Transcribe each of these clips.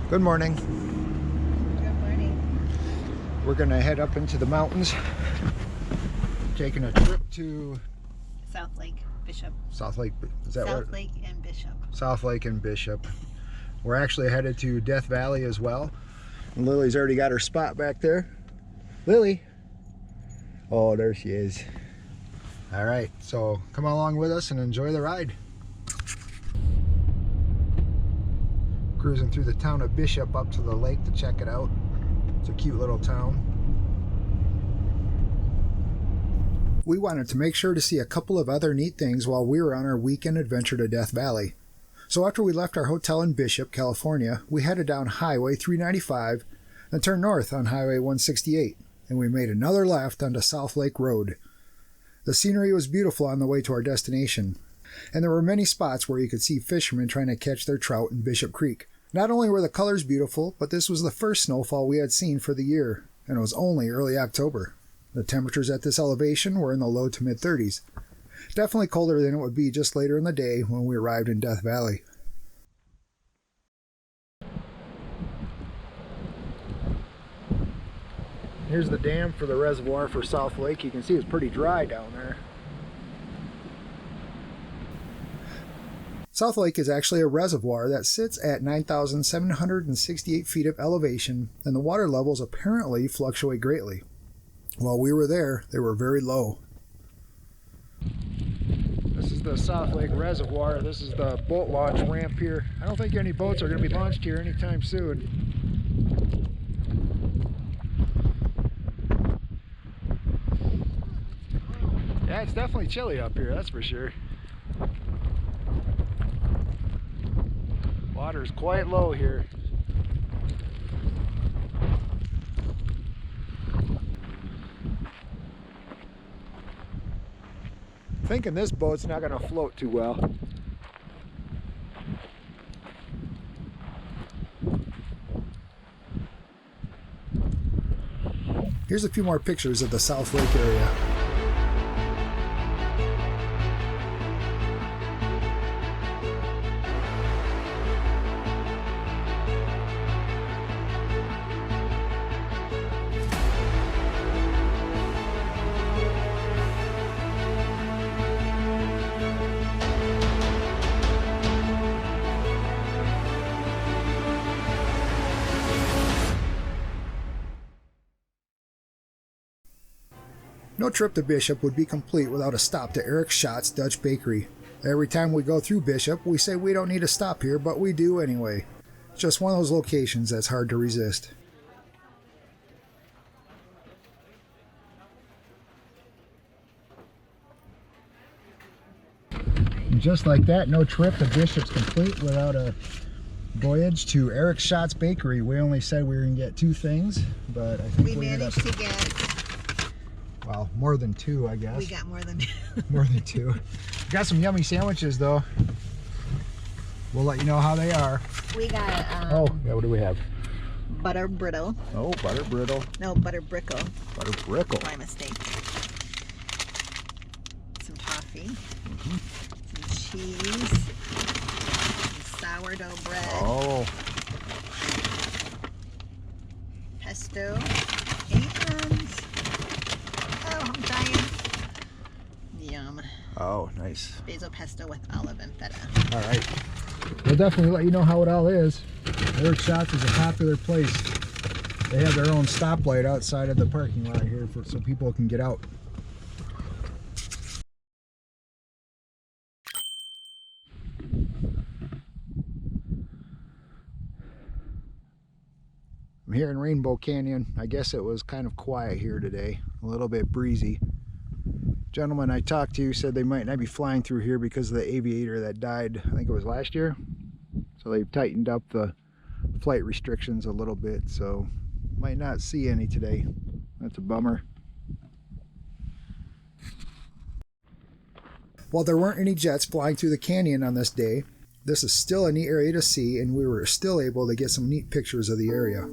Good morning. Good morning. We're gonna head up into the mountains, taking a trip to South Lake, Bishop. South Lake. Is that South what? Lake and Bishop. South Lake and Bishop. We're actually headed to Death Valley as well. And Lily's already got her spot back there. Lily. Oh, there she is. All right, so come along with us and enjoy the ride. Cruising through the town of Bishop up to the lake to check it out. It's a cute little town. We wanted to make sure to see a couple of other neat things while we were on our weekend adventure to Death Valley. So after we left our hotel in Bishop, California, we headed down Highway 395 and turned north on Highway 168, and we made another left onto South Lake Road. The scenery was beautiful on the way to our destination, and there were many spots where you could see fishermen trying to catch their trout in Bishop Creek. Not only were the colors beautiful, but this was the first snowfall we had seen for the year, and it was only early October. The temperatures at this elevation were in the low to mid 30s. Definitely colder than it would be just later in the day when we arrived in Death Valley. Here's the dam for the reservoir for South Lake. You can see it's pretty dry down there. South Lake is actually a reservoir that sits at 9,768 feet of elevation, and the water levels apparently fluctuate greatly. While we were there, they were very low. This is the South Lake Reservoir. This is the boat launch ramp here. I don't think any boats are going to be launched here anytime soon. Yeah, it's definitely chilly up here, that's for sure. Water's quite low here. Thinking this boat's not going to float too well. Here's a few more pictures of the South Lake area. No trip to Bishop would be complete without a stop to Eric Schott's Dutch Bakery. Every time we go through Bishop, we say we don't need to stop here, but we do anyway. It's just one of those locations that's hard to resist. And just like that, no trip to Bishop's complete without a voyage to Eric Schott's Bakery. We only said we were going to get two things, but I think We managed to get... Well, more than two, I guess. We got more than two. More than two. Got some yummy sandwiches, though. We'll let you know how they are. We got... oh, yeah, what do we have? Butter brittle. Oh, butter brittle. No, butter brickle. Butter brickle. My mistake. Some toffee. Some cheese. Some sourdough bread. Oh. Pesto. And... oh, I'm dying. Yum. Oh, nice. Basil pesto with olive and feta. All right. We'll definitely let you know how it all is. Eric Schott's is a popular place. They have their own stoplight outside of the parking lot here so people can get out. I'm here in Rainbow Canyon. I guess it was kind of quiet here today, a little bit breezy. Gentleman I talked to said they might not be flying through here because of the aviator that died, I think it was last year. So they've tightened up the flight restrictions a little bit, so might not see any today. That's a bummer. While there weren't any jets flying through the canyon on this day, this is still a neat area to see, and we were still able to get some neat pictures of the area.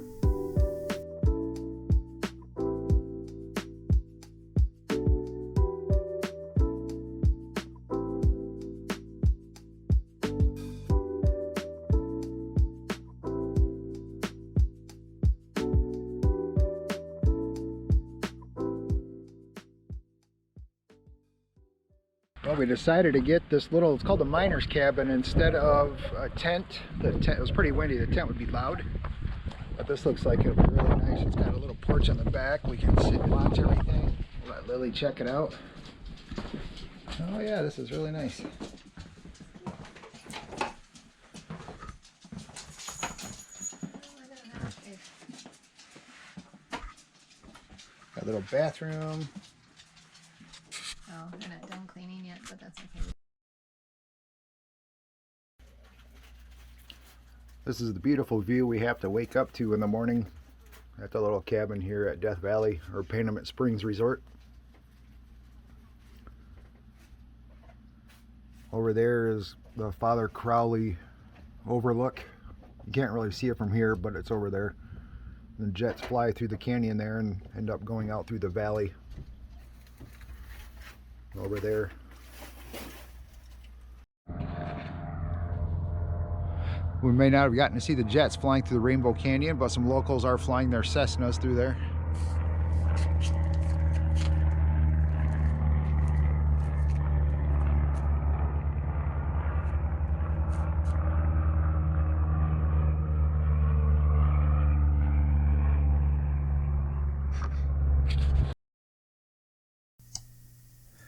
Well, we decided to get this little, it's called the miner's cabin instead of a tent. The tent, it was pretty windy, the tent would be loud. But this looks like it'll be really nice. It's got a little porch on the back. We can sit and watch everything. We'll let Lily check it out. Oh yeah, this is really nice. Got a little bathroom. Oh, they're not done cleaning yet, but that's okay. This is the beautiful view we have to wake up to in the morning at the little cabin here at Death Valley, or Panamint Springs Resort. Over there is the Father Crowley overlook. You can't really see it from here, but it's over there. The jets fly through the canyon there and end up going out through the valley. Over there. We may not have gotten to see the jets flying through the Rainbow Canyon, but some locals are flying their Cessnas through there.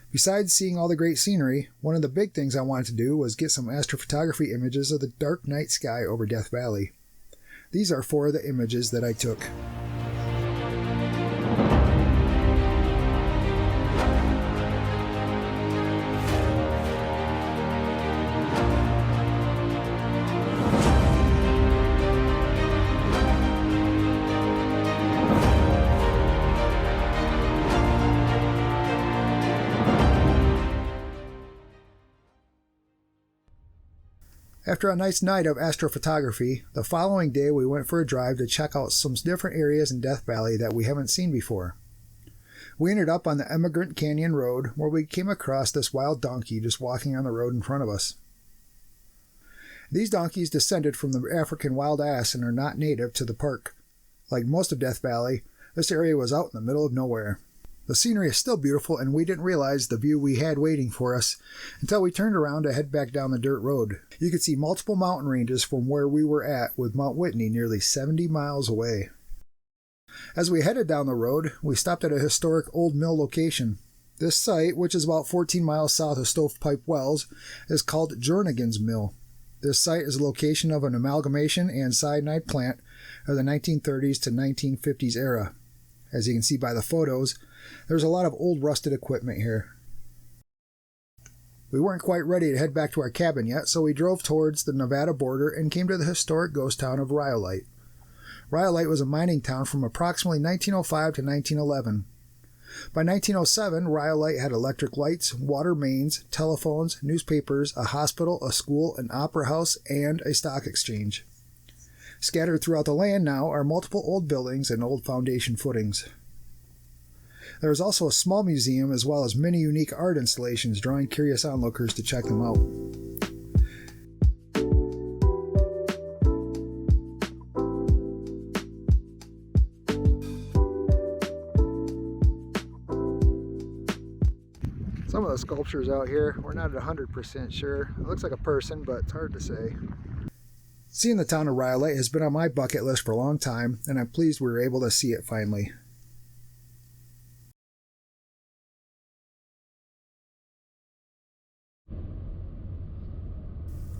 Besides seeing all the great scenery, one of the big things I wanted to do was get some astrophotography images of the dark night sky over Death Valley. These are 4 of the images that I took. After a nice night of astrophotography, the following day we went for a drive to check out some different areas in Death Valley that we haven't seen before. We ended up on the Emigrant Canyon Road, where we came across this wild donkey just walking on the road in front of us. These donkeys descended from the African wild ass and are not native to the park. Like most of Death Valley, this area was out in the middle of nowhere. The scenery is still beautiful, and we didn't realize the view we had waiting for us until we turned around to head back down the dirt road. You could see multiple mountain ranges from where we were at, with Mount Whitney nearly 70 miles away. As we headed down the road, we stopped at a historic old mill location. This site, which is about 14 miles south of Stovepipe Wells, is called Jernigan's Mill. This site is a location of an amalgamation and cyanide plant of the 1930s to 1950s era. As you can see by the photos, there's a lot of old rusted equipment here. We weren't quite ready to head back to our cabin yet, so we drove towards the Nevada border and came to the historic ghost town of Rhyolite. Rhyolite was a mining town from approximately 1905 to 1911. By 1907, Rhyolite had electric lights, water mains, telephones, newspapers, a hospital, a school, an opera house, and a stock exchange. Scattered throughout the land now are multiple old buildings and old foundation footings. There is also a small museum as well as many unique art installations, drawing curious onlookers to check them out. Some of the sculptures out here, we're not at 100% sure. It looks like a person, but it's hard to say. Seeing the town of Rhyolite has been on my bucket list for a long time, and I'm pleased we were able to see it finally.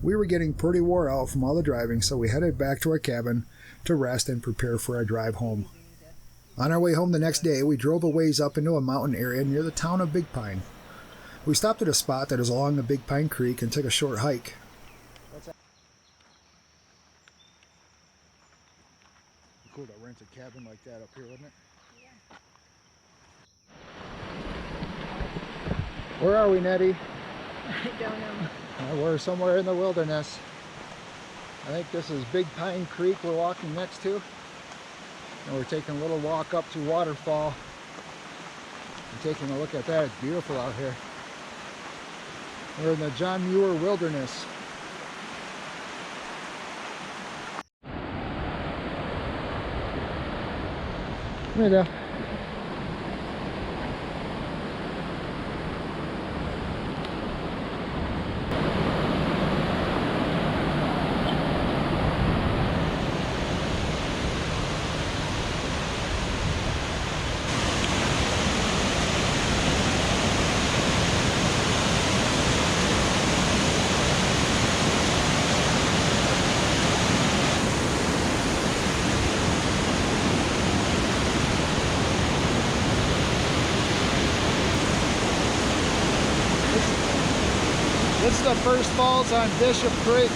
We were getting pretty wore out from all the driving, so we headed back to our cabin to rest and prepare for our drive home. On our way home the next day, we drove a ways up into a mountain area near the town of BigPine. We stopped at a spot that is along the BigPine Creek and took a short hike. Cool to rent a cabin like that up here, wouldn't it? Yeah. Where are we, Nettie? I don't know. We're somewhere in the wilderness. I think this is Big Pine Creek we're walking next to. And we're taking a little walk up to Waterfall. And taking a look at that. It's beautiful out here. We're in the John Muir Wilderness. There you go. This is the first falls on Bishop Creek.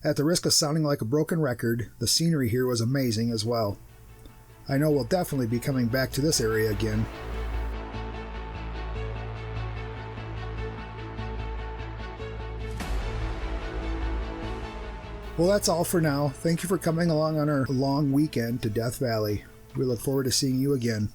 At the risk of sounding like a broken record, the scenery here was amazing as well. I know we'll definitely be coming back to this area again. Well, that's all for now. Thank you for coming along on our long weekend to Death Valley. We look forward to seeing you again.